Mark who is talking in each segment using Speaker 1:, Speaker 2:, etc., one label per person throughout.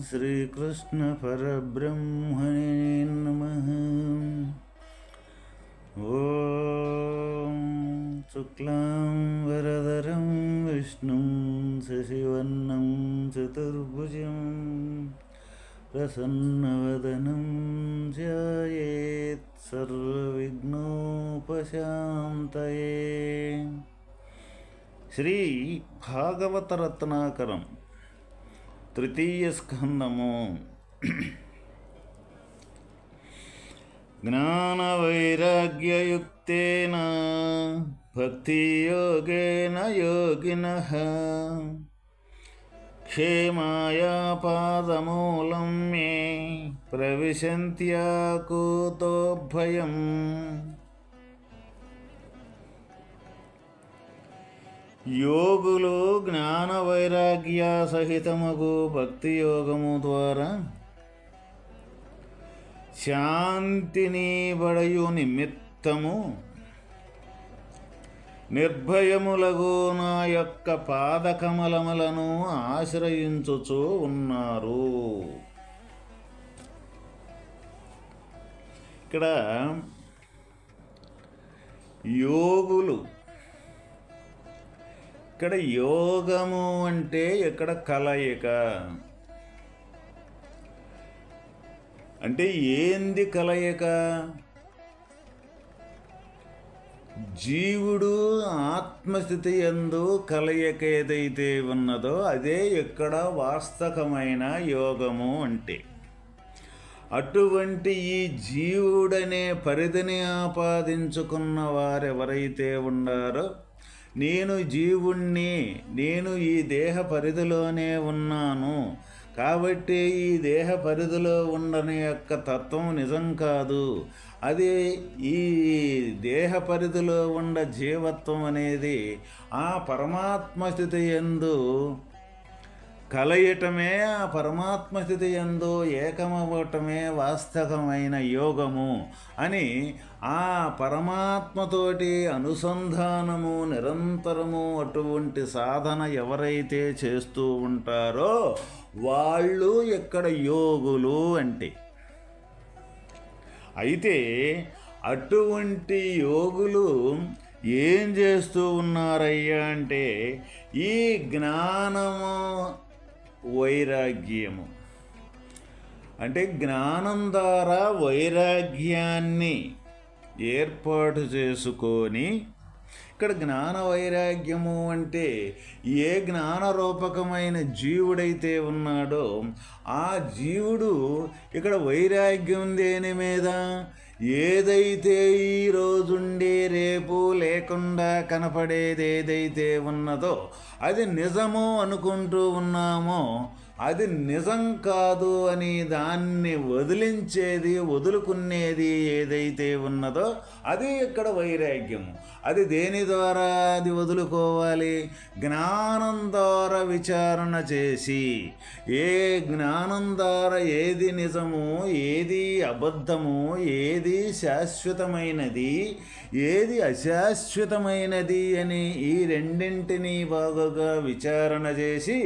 Speaker 1: శ్రీకృష్ణ పరబ్రహ్మణే నమః. ఓం శుక్లాం వరదరం విష్ణుం శశివర్ణం చతుర్భుజం ప్రసన్నవదనం ధ్యాయేత్ సర్వవిఘ్నోపశాంతయే. శ్రీ భాగవత రత్నాకరం తృతీయ స్కందము. జ్ఞానవైరాగ్యయుక్తేన భక్తియోగేన యోగినః క్షేమాయ పాదమూలం మే ప్రవిశంత్యాకూతో భయం. యోగులు జ్ఞాన వైరాగ్య సహితముగు భక్తి యోగము ద్వారా శాంతిని బడయు నిమిత్తము నిర్భయములగు నా యొక్క పాదకమలములను ఆశ్రయించుచూ ఉన్నారు. ఇక్కడ యోగులు, ఇక్కడ యోగము అంటే ఇక్కడ కలయిక అంటే ఏంది కలయిక? జీవుడు ఆత్మస్థితి యందు కలయిక ఏదైతే ఉన్నదో అదే ఇక్కడ వాస్తవమైన యోగము అంటే. అటువంటి ఈ జీవుడనే పరిధిని ఆపాదించుకున్న వారెవరైతే ఉన్నారో, నేను జీవుణ్ణి, నేను ఈ దేహ పరిధిలోనే ఉన్నాను కాబట్టి ఈ దేహ పరిధిలో ఉండని యొక్క తత్వం నిజం కాదు, అది ఈ దేహ పరిధిలో ఉండ జీవత్వం అనేది ఆ పరమాత్మ స్థితి యందు కలయటమే, ఆ పరమాత్మ స్థితి యందు ఏకమవ్వటమే వాస్తవమైన యోగము అని ఆ పరమాత్మతోటి అనుసంధానము నిరంతరము అటువంటి సాధన ఎవరైతే చేస్తూ ఉంటారో వాళ్ళు ఇక్కడ యోగులు అంటే. అయితే అటువంటి యోగులు ఏం చేస్తూ ఉన్నారయ్యా అంటే ఈ జ్ఞానము వైరాగ్యము అంటే జ్ఞానం ద్వారా వైరాగ్యాన్ని ఏర్పాటు చేసుకొని, ఇక్కడ జ్ఞాన వైరాగ్యము అంటే ఏ జ్ఞానరూపకమైన జీవుడైతే ఉన్నాడో ఆ జీవుడు ఇక్కడ వైరాగ్యం దేని మీద? ఏదైతే ఈ రోజుండి రేపు లేకుండా కనపడేది ఏదైతే ఉన్నదో అది నిజము అనుకుంటూ ఉన్నామో అది నిజం కాదు అని దాన్ని వదిలించేది, వదులుకునేది ఏదైతే ఉన్నదో అది ఇక్కడ వైరాగ్యము. అది దేని ద్వారా అది వదులుకోవాలి? జ్ఞానం ద్వారా విచారణ చేసి, ఏ జ్ఞానం ద్వారా ఏది నిజము, ఏది అబద్ధము, ఏది శాశ్వతమైనది, ఏది అశాశ్వతమైనది అని ఈ రెండింటినీ బాగా విచారణ చేసి,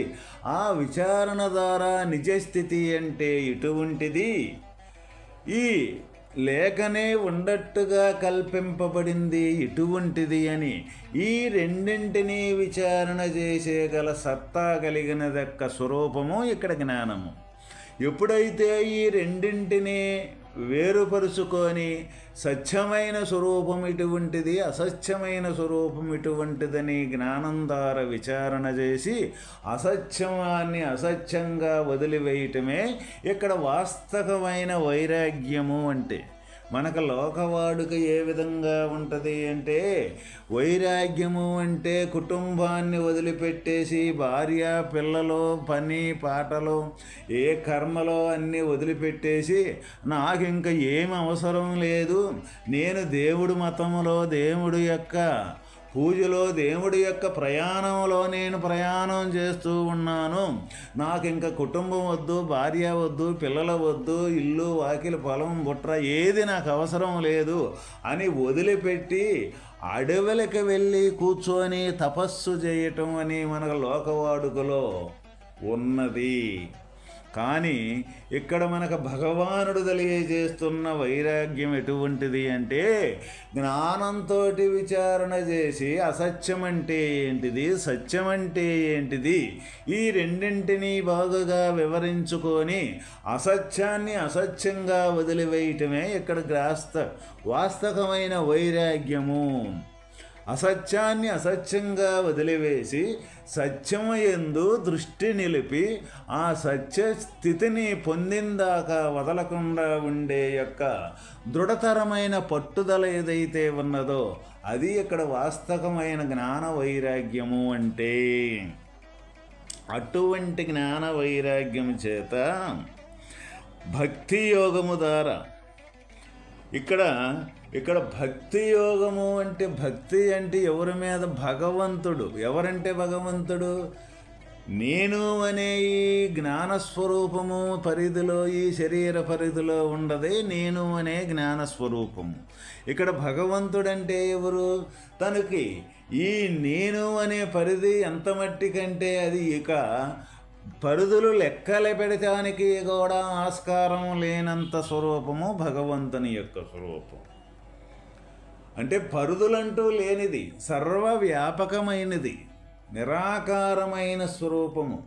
Speaker 1: ఆ విచారణ ద్వారా నిజస్థితి అంటే ఇటువంటిది, ఈ లేకనే ఉండట్టుగా కల్పింపబడింది ఇటువంటిది అని ఈ రెండింటినీ విచారణ చేసే గల సత్తా కలిగినదొక్క స్వరూపము ఇక్కడ జ్ఞానము. ఎప్పుడైతే ఈ రెండింటినీ వేరుపరుచుకొని సత్యమైన స్వరూపం ఇటువంటిది, అసత్యమైన స్వరూపం ఇటువంటిదని జ్ఞానం ద్వారా విచారణ చేసి అసత్యాన్ని అసత్యంగా వదిలివేయటమే ఇక్కడ వాస్తవమైన వైరాగ్యము అంటే. మనకు లోకవాడుక ఏ విధంగా ఉంటుంది అంటే, వైరాగ్యము అంటే కుటుంబాన్ని వదిలిపెట్టేసి భార్య పిల్లలు పని పాటలు ఏ కర్మలో అన్నీ వదిలిపెట్టేసి నాకు ఇంకా ఏం అవసరం లేదు, నేను దేవుడి మతములో దేవుడి యొక్క పూజలో దేవుడి యొక్క ప్రయాణంలో నేను ప్రయాణం చేస్తూ ఉన్నాను, నాకు ఇంకా కుటుంబం వద్దు, భార్య వద్దు, పిల్లలు వద్దు, ఇల్లు వాకిలి పొలం బుట్ర ఏది నాకు అవసరం లేదు అని వదిలిపెట్టి అడవులకు వెళ్ళి కూర్చొని తపస్సు చేయటం అని మనకు లోకవాడుకలో ఉన్నది. కానీ ఇక్కడ మనకు భగవానుడు తెలియజేస్తున్న వైరాగ్యం ఎటువంటిది అంటే, జ్ఞానంతో విచారణ చేసి అసత్యం అంటే ఏంటిది, సత్యం అంటే ఏంటిది, ఈ రెండింటినీ బాగుగా వివరించుకొని అసత్యాన్ని అసత్యంగా వదిలివేయటమే ఇక్కడ వాస్తవమైన వైరాగ్యము. అసత్యాన్ని అసత్యంగా వదిలివేసి సత్యము యందు దృష్టి నిలిపి ఆ సత్య స్థితిని పొందిందాకా వదలకుండా ఉండే యొక్క దృఢతరమైన పట్టుదల ఏదైతే ఉన్నదో అది ఇక్కడ వాస్తవమైన జ్ఞాన వైరాగ్యము అంటే. అటువంటి జ్ఞాన వైరాగ్యం చేత భక్తి యోగము ద్వారా ఇక్కడ భక్తి యోగము అంటే, భక్తి అంటే ఎవరి మీద? భగవంతుడు. ఎవరంటే భగవంతుడు? నేను అనే ఈ జ్ఞానస్వరూపము పరిధిలో, ఈ శరీర పరిధిలో ఉండదే నేను అనే జ్ఞానస్వరూపము. ఇక్కడ భగవంతుడంటే ఎవరు? తనకి ఈ నేను అనే పరిధి ఎంత మట్టికంటే అది ఇక పరిధులు లెక్కలు పెడటానికి కూడా ఆస్కారం లేనంత స్వరూపము భగవంతుని యొక్క స్వరూపం. అంటే పరిధులంటూ లేనిది, సర్వవ్యాపకమైనది, నిరాకారమైన స్వరూపము.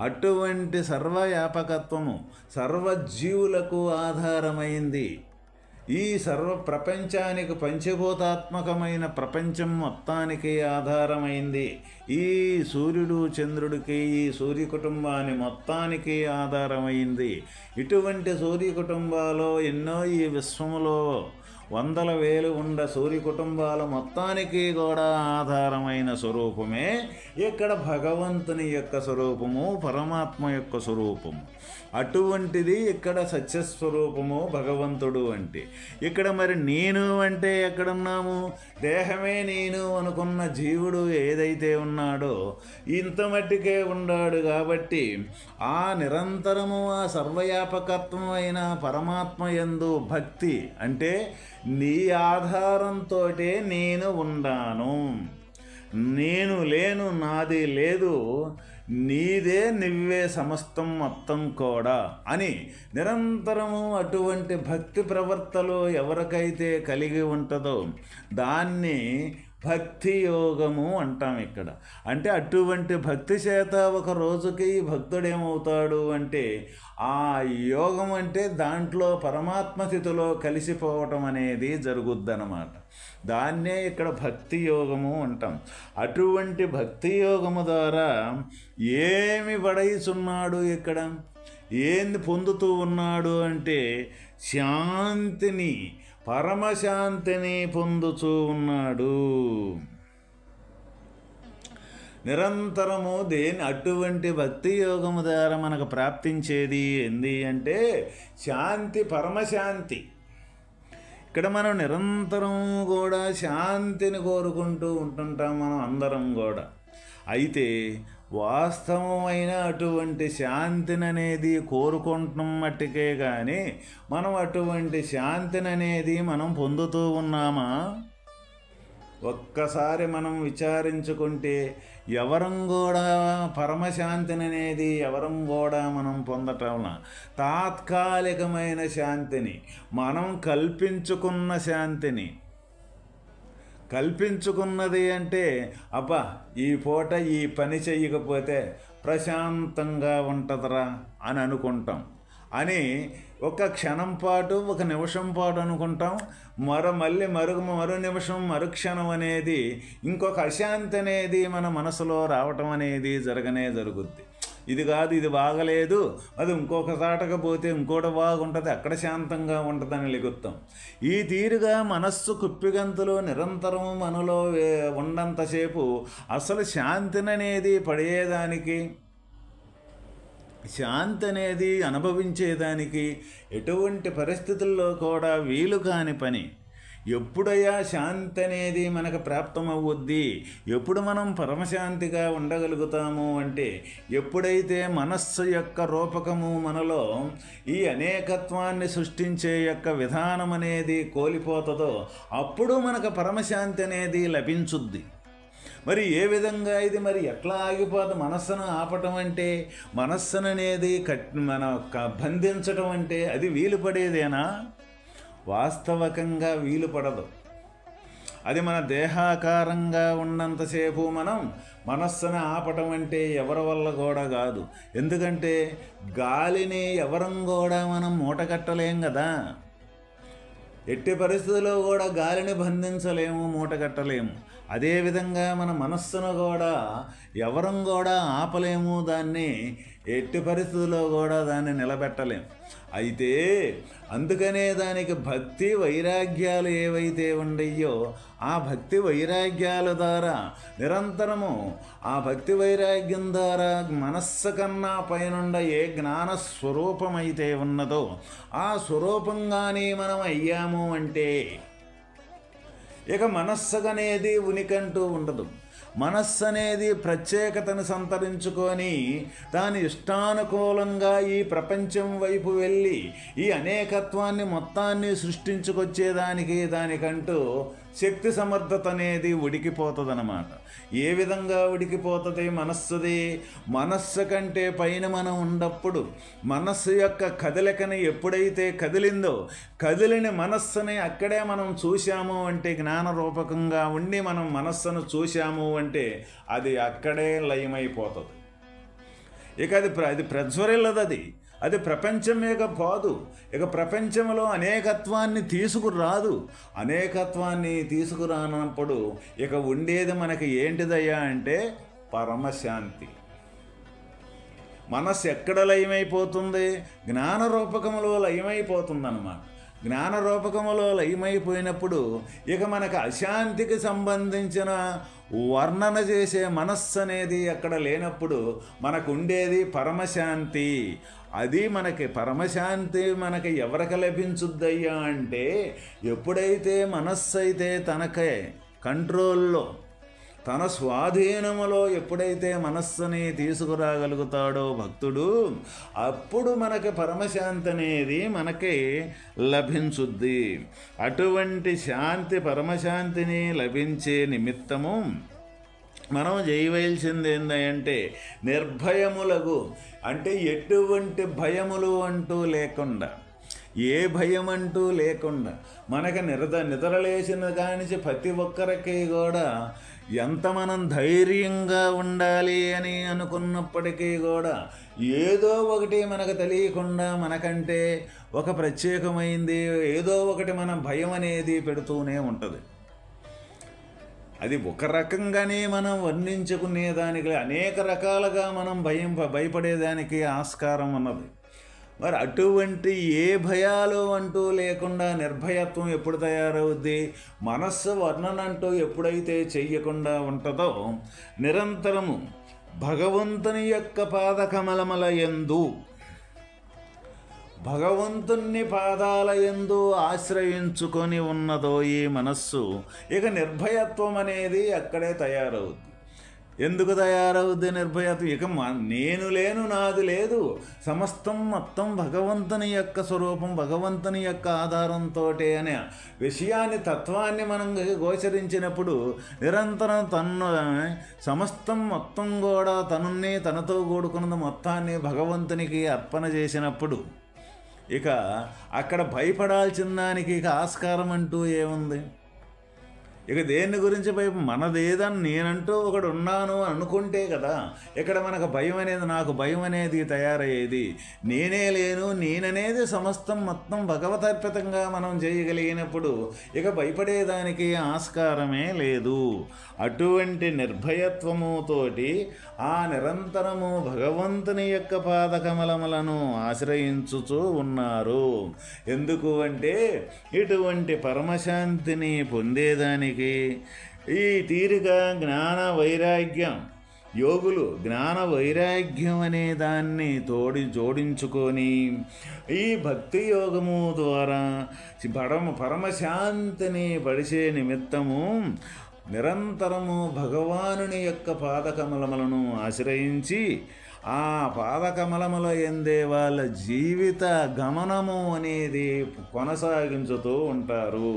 Speaker 1: అటువంటి సర్వవ్యాపకత్వము సర్వజీవులకు ఆధారమైంది. ఈ సర్వ ప్రపంచానికి, పంచభూతాత్మకమైన ప్రపంచం మొత్తానికి ఆధారమైంది. ఈ సూర్యుడు చంద్రుడికి, ఈ సూర్య కుటుంబాన్ని మొత్తానికి ఆధారమైంది. ఇటువంటి సూర్య కుటుంబాలు ఎన్నో ఈ విశ్వములో వందల వేలు ఉండ సూర్య కుటుంబాల మొత్తానికి కూడా ఆధారమైన స్వరూపమే ఇక్కడ భగవంతుని యొక్క స్వరూపము, పరమాత్మ యొక్క స్వరూపము. అటువంటిది ఇక్కడ సత్యస్వరూపము భగవంతుడు అంటే. ఇక్కడ మరి నేను అంటే ఎక్కడున్నాము? దేహమే నేను అనుకున్న జీవుడు ఏదైతే ఉన్నాడో ఇంత మట్టికే ఉన్నాడు. కాబట్టి ఆ నిరంతరము ఆ సర్వవ్యాపకత్వం అయిన పరమాత్మ యందు భక్తి అంటే నీ ఆధారంతో నేను ఉన్నాను, నేను లేను, నాది లేదు, నీదే నువ్వే సమస్తం మొత్తం కూడా అని నిరంతరము అటువంటి భక్తి ప్రవర్తలు ఎవరికైతే కలిగి ఉంటుందో దాన్ని భక్తి యోగము అంటాం ఇక్కడ. అంటే అటువంటి భక్తి చేత ఒక రోజుకి భక్తుడేమవుతాడు అంటే, ఆ యోగం అంటే దాంట్లో పరమాత్మ స్థితిలో కలిసిపోవటం అనేది జరుగుద్దన్నమాట. దాన్నే ఇక్కడ భక్తి యోగము అంటాం. అటువంటి భక్తి యోగము ద్వారా ఏమి పడయిచున్నాడు, ఇక్కడ ఏంది పొందుతూ ఉన్నాడు అంటే శాంతిని, పరమశాంతిని పొందుతూ ఉన్నాడు. నిరంతరము అటువంటి భక్తి యోగము ద్వారా మనకు ప్రాప్తించేది ఏంది అంటే శాంతి, పరమశాంతి. ఇక్కడ మనం నిరంతరం కూడా శాంతిని కోరుకుంటూ ఉంటుంటాం మనం అందరం కూడా. అయితే వాస్తవమైన అటువంటి శాంతిని అనేది కోరుకుంటున్నాం మట్టికే కానీ మనం అటువంటి శాంతిని అనేది మనం పొందుతూ ఉన్నామా? ఒక్కసారి మనం విచారించుకుంటే ఎవరం కూడా పరమశాంతిని అనేది ఎవరం కూడా మనం పొందటంలా. తాత్కాలికమైన శాంతిని, మనం కల్పించుకున్న శాంతిని, కల్పించుకున్నది అంటే అబ్బా ఈ పూట ఈ పని చెయ్యకపోతే ప్రశాంతంగా ఉంటుందిరా అని అనుకుంటాం. అని ఒక క్షణం పాటు, ఒక నిమిషం పాటు అనుకుంటాం. మళ్ళీ మరో నిమిషం, మరుక్షణం అనేది ఇంకొక అశాంతి అనేది మన మనసులో రావటం అనేది జరుగుద్ది. ఇది కాదు, ఇది బాగలేదు, అది ఇంకొక చాటకు పోతే ఇంకోటి బాగుంటుంది, అక్కడ శాంతంగా ఉంటుందని లెగుతాం. ఈ తీరుగా మనస్సు కుప్పిగంతులు నిరంతరం మనలో ఉన్నంతసేపు అసలు శాంతిననేది పడేదానికి, శాంతి అనేది అనుభవించేదానికి ఎటువంటి పరిస్థితుల్లో కూడా వీలు కాని పని. ఎప్పుడయ్యా శాంతి అనేది మనకు ప్రాప్తమవుద్ది, ఎప్పుడు మనం పరమశాంతిగా ఉండగలుగుతాము అంటే ఎప్పుడైతే మనస్సు యొక్క రూపకము మనలో ఈ అనేకత్వాన్ని సృష్టించే యొక్క విధానం అనేది కోల్పోతుందో అప్పుడు మనకు పరమశాంతి అనేది లభించుద్ది. మరి ఏ విధంగా ఇది మరి ఎట్లా ఆగిపోదు? మనస్సును ఆపటం అంటే, మనస్సును అనేది బంధించటం అంటే అది వీలు పడేదేనా? వాస్తవకంగా వీలు పడదు. అది మన దేహాకారంగా ఉన్నంతసేపు మనం మనస్సును ఆపటం అంటే ఎవరి వల్ల కూడా కాదు. ఎందుకంటే గాలిని ఎవరం కూడా మనం మూటగట్టలేం కదా. ఎట్టి పరిస్థితుల్లో కూడా గాలిని బంధించలేము, మూటగట్టలేము. అదేవిధంగా మన మనస్సును కూడా ఎవరం కూడా ఆపలేము, దాన్ని ఎట్టి పరిస్థితుల్లో కూడా దాన్ని నిలబెట్టలేము. అయితే అందుకనే దానికి భక్తి వైరాగ్యాలు ఏవైతే ఉండయో ఆ భక్తి వైరాగ్యాల ద్వారా నిరంతరము ఆ భక్తి వైరాగ్యం ద్వారా మనస్సు కన్నా పైనుండ ఏ జ్ఞాన స్వరూపమైతే ఉన్నదో ఆ స్వరూపంగానే మనం అయ్యాము అంటే ఇక మనస్సు అనేది ఉనికంటూ ఉండదు. మనస్సు అనేది ప్రత్యేకతను సంతరించుకొని దాని ఇష్టానుకూలంగా ఈ ప్రపంచం వైపు వెళ్ళి ఈ అనేకత్వాన్ని మొత్తాన్ని సృష్టించుకొచ్చేదానికి దానికంటూ శక్తి సమర్థత అనేది ఉడికిపోతుందన్నమాట. ఏ విధంగా ఉడికిపోతుంది? మనస్సుది. మనస్సు కంటే పైన మనం ఉన్నప్పుడు మనస్సు యొక్క కదలికని ఎప్పుడైతే కదిలిందో కదిలిన మనస్సుని అక్కడే మనం చూశాము అంటే, జ్ఞానరూపకంగా ఉండి మనం మనస్సును చూశాము అంటే అది అక్కడే లయమైపోతుంది. ఇక అది ప్రజ్వరిల్లదు. అది ప్రపంచమేక పోదు. ఇక ప్రపంచంలో అనేకత్వాన్ని తీసుకురాదు. అనేకత్వాన్ని తీసుకురానప్పుడు ఇక ఉండేది మనకి ఏంటిదయ్యా అంటే పరమశాంతి. మనస్సు ఎక్కడ లయమైపోతుంది? జ్ఞానరూపకంలో లయమైపోతుందన్నమాట. జ్ఞానరూపకములో లయమైపోయినప్పుడు ఇక మనకు అశాంతికి సంబంధించిన వర్ణన చేసే మనస్సు అనేది అక్కడ లేనప్పుడు మనకు ఉండేది పరమశాంతి. అది మనకి పరమశాంతి మనకి ఎవరికి లభించుద్దయ్యా అంటే ఎప్పుడైతే మనస్సు అయితే తనకే కంట్రోల్లో తన స్వాధీనములో ఎప్పుడైతే మనస్సుని తీసుకురాగలుగుతాడో భక్తుడు అప్పుడు మనకి పరమశాంతి అనేది మనకి లభించుద్ది. అటువంటి శాంతి పరమశాంతిని లభించే నిమిత్తము మనం చేయవలసింది ఏంటంటే నిర్భయములకు, అంటే ఎటువంటి భయములు అంటూ లేకుండా, ఏ భయం అంటూ లేకుండా మనకు నిద్రలేసిన కానించి ప్రతి ఒక్కరికి కూడా ఎంత మనం ధైర్యంగా ఉండాలి అని అనుకున్నప్పటికీ కూడా ఏదో ఒకటి మనకు తెలియకుండా మనకంటే ఒక ప్రత్యేకమైంది ఏదో ఒకటి మన భయం అనేది పెడుతూనే ఉంటుంది. అది ఒక రకంగానే మనం వర్ణించుకునేదానికి అనేక రకాలుగా మనం భయపడేదానికి ఆస్కారం ఉన్నది. మరి అటువంటి ఏ భయాలు అంటూ లేకుండా నిర్భయత్వం ఎప్పుడు తయారవుద్ది? మనస్సు వర్ణన అంటూ ఎప్పుడైతే చెయ్యకుండా ఉంటుందో నిరంతరము భగవంతుని యొక్క పాదకమలముల యందు భగవంతుని పాదాల యందు ఆశ్రయించుకొని ఉన్నదో ఈ మనస్సు ఇక నిర్భయత్వం అనేది అక్కడే తయారవుద్ది. ఎందుకు తయారవుద్ది నిర్భయత్వం? ఇక నేను లేను, నాది లేదు, సమస్తం మొత్తం భగవంతుని యొక్క స్వరూపం, భగవంతుని యొక్క ఆధారంతో అనే విషయాన్ని తత్వాన్ని మనం గోచరించినప్పుడు నిరంతరం సమస్తం మొత్తం కూడా తనని తనతో కూడుకున్న మొత్తాన్ని భగవంతునికి అర్పణ చేసినప్పుడు ఇక అక్కడ భయపడాల్సిన దానికి ఇక ఆస్కారం అంటూ ఏముంది? ఇక దేని గురించి మనదేదని నేనంటూ ఒకడు ఉన్నాను అనుకుంటే కదా ఇక్కడ మనకు భయం అనేది, నాకు భయం అనేది తయారయ్యేది. నేనే లేను, నేననేది సమస్తం మొత్తం భగవతర్పితంగా మనం చేయగలిగినప్పుడు ఇక భయపడేదానికి ఆస్కారమే లేదు. అటువంటి నిర్భయత్వముతోటి ఆ నిరంతరము భగవంతుని యొక్క పాదకమలములను ఆశ్రయించుచూ ఉన్నారు. ఎందుకు అంటే ఇటువంటి పరమశాంతిని పొందేదానికి ఈ తీరిక జ్ఞాన వైరాగ్యం, యోగులు జ్ఞాన వైరాగ్యం అనే దాన్ని జోడించుకొని ఈ భక్తి యోగము ద్వారా పరమశాంతిని పడిచే నిమిత్తము నిరంతరము భగవానుని యొక్క పాదకమలములను ఆశ్రయించి ఆ పాదకమలముల యందే వాళ్ళ జీవిత గమనము అనేది కొనసాగించుతూ ఉంటారు.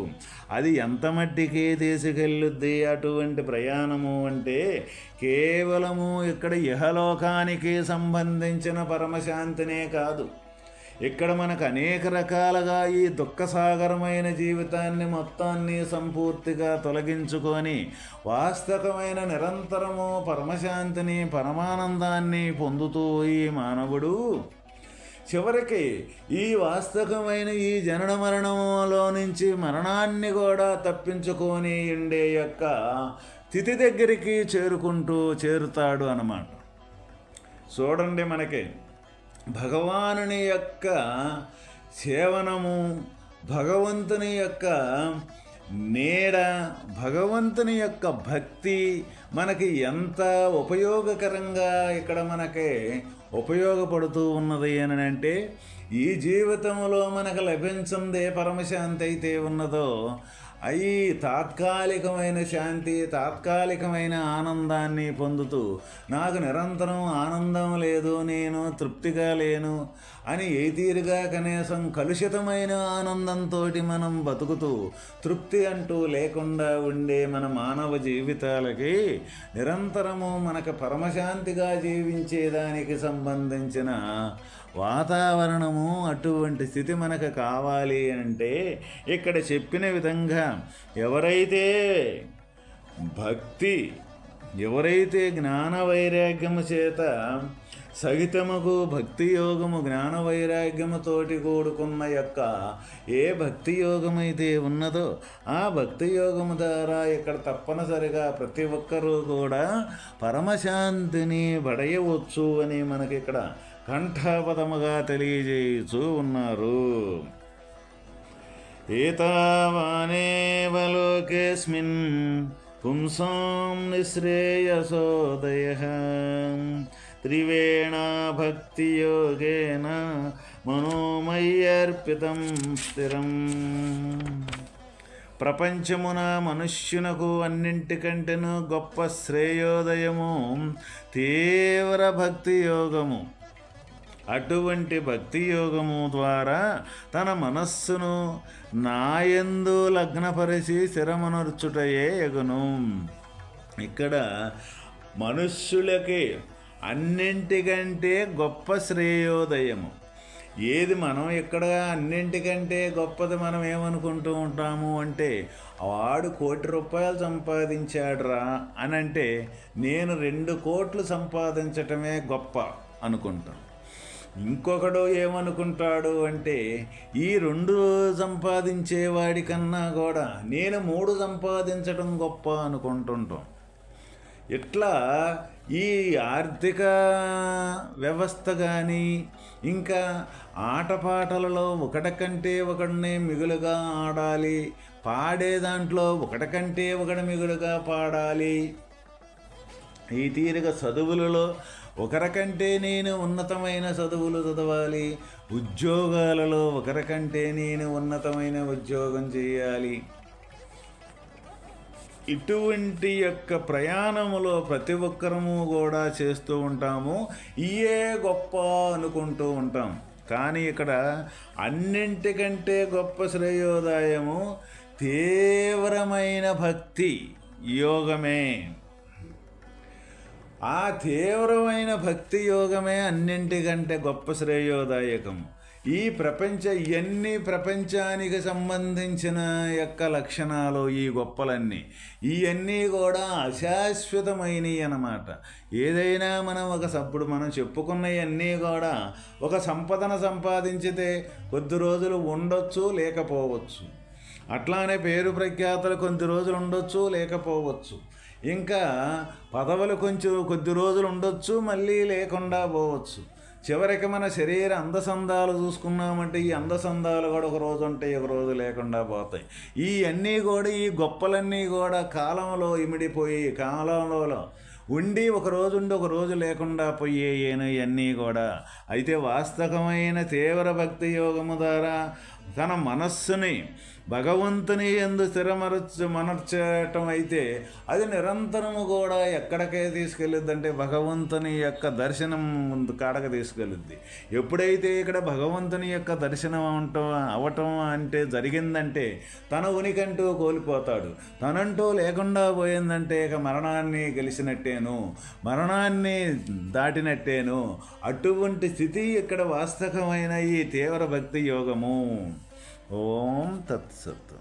Speaker 1: అది ఎంత మట్టికి తీసుకెళ్ళుద్ది అటువంటి ప్రయాణము అంటే కేవలము ఇక్కడ ఇహలోకానికి సంబంధించిన పరమశాంతినే కాదు, ఇక్కడ మనకు అనేక రకాలుగా ఈ దుఃఖసాగరమైన జీవితాన్ని మొత్తాన్ని సంపూర్తిగా తొలగించుకొని వాస్తవమైన నిరంతరము పరమశాంతిని పరమానందాన్ని పొందుతూ ఈ మానవుడు చివరికి ఈ వాస్తవమైన ఈ జనన మరణములో నుంచి మరణాన్ని కూడా తప్పించుకొని ఉండే యొక్క స్థితి దగ్గరికి చేరుతాడు అన్నమాట. చూడండి, మనకి భగవానుని యొక్క సేవనము, భగవంతుని యొక్క నీడ, భగవంతుని యొక్క భక్తి మనకి ఎంత ఉపయోగకరంగా ఇక్కడ మనకి ఉపయోగపడుతూ ఉన్నది అని అంటే, ఈ జీవితంలో మనకు లభించిందే పరమశాంతి అయితే ఉన్నదో అవి తాత్కాలికమైన శాంతి, తాత్కాలికమైన ఆనందాన్ని పొందుతూ నాకు నిరంతరం ఆనందం లేదు, నేను తృప్తిగా లేను అని ఏ తీరుగా కనీసం కలుషితమైన ఆనందంతో మనం బతుకుతూ తృప్తి అంటూ లేకుండా ఉండే మన మానవ జీవితాలకి నిరంతరము మనకు పరమశాంతిగా జీవించేదానికి సంబంధించిన వాతావరణము, అటువంటి స్థితి మనకు కావాలి అంటే ఇక్కడ చెప్పిన విధంగా ఎవరైతే జ్ఞాన వైరాగ్యము చేత సహితముకు భక్తి యోగము, జ్ఞాన వైరాగ్యముతోటి కూడుకున్న యొక్క ఏ భక్తి యోగమైతే ఉన్నదో ఆ భక్తి యోగము ద్వారా ఇక్కడ తప్పనిసరిగా ప్రతి ఒక్కరూ కూడా పరమశాంతిని పడయవచ్చు అని మనకి ఇక్కడ కంఠపదముగా తెలియజేయుచూ ఉన్నారు. ఏతావానేవ లోకేస్మిన్ పుంసాం నిశ్రేయసోదయః త్రివేణ భక్తియోగేన మనోమయ్యర్పితం స్థిరం. ప్రపంచమున మనుష్యునకు అన్నింటికంటేనూ గొప్ప శ్రేయోదయము తీవ్ర భక్తి యోగము. అటువంటి భక్తి యోగము ద్వారా తన మనస్సును నాయందు లగ్నపరిచి స్థిరమనర్చుటయే యగును. ఇక్కడ మనుష్యులకి అన్నింటికంటే గొప్ప శ్రేయోదయము ఏది? మనం ఇక్కడ అన్నింటికంటే గొప్పది మనం ఏమనుకుంటూ ఉంటాము అంటే, వాడు 1 కోటి రూపాయలు సంపాదించాడురా అని అంటే నేను 2 కోట్లు సంపాదించటమే గొప్ప అనుకుంటాం. ఇంకొకడు ఏమనుకుంటాడు అంటే, ఈ 2 సంపాదించేవాడి కన్నా కూడా నేను 3 సంపాదించడం గొప్ప అనుకుంటుంటాం. ఇట్లా ఈ ఆర్థిక వ్యవస్థ కానీ ఇంకా ఆటపాటలలో ఒకటికంటే ఒకడిని మిగులుగా ఆడాలి, పాడే దాంట్లో ఒకటికంటే ఒకటి మిగులుగా పాడాలి, ఈ తీరుగా చదువులలో ఒకరికంటే నేను ఉన్నతమైన చదువులు చదవాలి, ఉద్యోగాలలో ఒకరికంటే నేను ఉన్నతమైన ఉద్యోగం చేయాలి. ఇటువంటి యొక్క ప్రయాణములో ప్రతి ఒక్కరము కూడా చేస్తూ ఉంటాము. ఇయే గొప్ప అనుకుంటూ ఉంటాం. కానీ ఇక్కడ అన్నింటికంటే గొప్ప శ్రేయోదాయము తీవ్రమైన భక్తి యోగమే. ఆ తీవ్రమైన భక్తి యోగమే అన్నింటికంటే గొప్ప శ్రేయోదాయకం. ఈ ప్రపంచానికి సంబంధించిన యొక్క లక్షణాలు, ఈ గొప్పలన్నీ ఇవన్నీ కూడా అశాశ్వతమైనవి అన్నమాట. ఏదైనా ఇప్పుడు మనం చెప్పుకున్నవన్నీ కూడా ఒక సంపదను సంపాదించితే కొద్ది రోజులు ఉండొచ్చు, లేకపోవచ్చు. అట్లానే పేరు ప్రఖ్యాతలు కొద్ది రోజులు ఉండొచ్చు, లేకపోవచ్చు. ఇంకా పదవులు కొద్ది రోజులు ఉండొచ్చు, మళ్ళీ లేకుండా పోవచ్చు. చివరికి మన శరీర అందసందాలు చూసుకున్నామంటే ఈ అందసందాలు కూడా ఒక రోజు ఉంటాయి, ఒక రోజు లేకుండా పోతాయి. ఇవన్నీ కూడా ఈ గొప్పలన్నీ కూడా కాలంలో ఇమిడిపోయి కాలంలో ఉండి ఒక రోజు ఉండి ఒక రోజు లేకుండా పోయేను ఇవన్నీ కూడా. అయితే వాస్తవమైన తీవ్ర భక్తి యోగము ద్వారా తన మనస్సుని భగవంతుని యందు మనర్చటం అయితే అది నిరంతరము కూడా ఎక్కడికే తీసుకెళ్ళిద్దంటే భగవంతుని యొక్క దర్శనం ముందు కాడక తీసుకెళ్ళిద్ది. ఎప్పుడైతే ఇక్కడ భగవంతుని యొక్క దర్శనం అవటం అంటే జరిగిందంటే తన ఉనికంటూ కోల్పోతాడు. తనంటూ లేకుండా పోయిందంటే ఇక మరణాన్ని గెలిచినట్టేను, మరణాన్ని దాటినట్టేను. అటువంటి స్థితి ఇక్కడ వాస్తవమైన ఈ తీవ్ర భక్తి యోగము. ఓం తత్సత్.